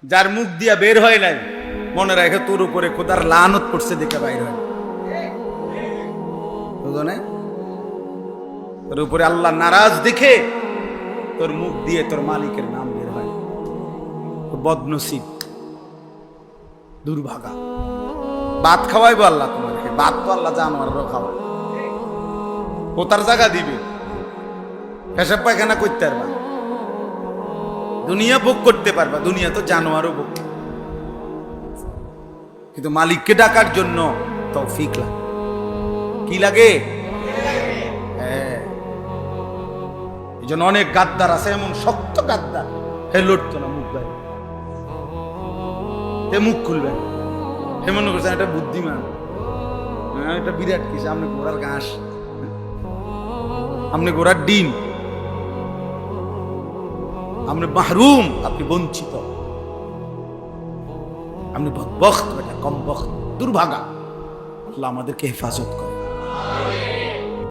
যার মুখ দিয়া বের হয় নাই, মনে রাখে তোর উপরে খোদার লানত পড়ছে দেখে বাইর হয়। বুঝো নাই? তোর উপরে আল্লাহ নারাজ দেখে তোর মুখ দিয়ে তোর মালিকের নাম বের হয়। বদনসিব, দুর্ভাগা। ভাত খাওয়াইবো আল্লাহ তোমাকে, ভাত তো আল্লাহ জানোয়ারও খাওয়ায়, ও তার জায়গা দিবে, পেশাব পায়খানা করতে পারবা, দুনিয়া ভোগ করতে পারবা, দুনিয়া তো জানোয়ারও ভোগ, কিন্তু মালিককে ডাকার জন্য তৌফিক লাগে। কি লাগে? হ্যাঁ, এই জন্য অনেক গাদ্দার আছে, এমন শক্ত গাদ্দার, হে লড়তো না মুখ বাইরে, হে মুখ খুলবে না, হে মনে করছেন এটা বুদ্ধিমান, হ্যাঁ এটা বিরাট কিছু, আপনি ঘোড়ার ঘাস, আপনি ঘোড়ার ডিম, আপনি মাহরুম, আপনি বঞ্চিত, আপনি বদবখ্ত, এটা কম বখ্ত, দুর্ভাগা। আল্লাহ আমাদেরকে হেফাজত করে।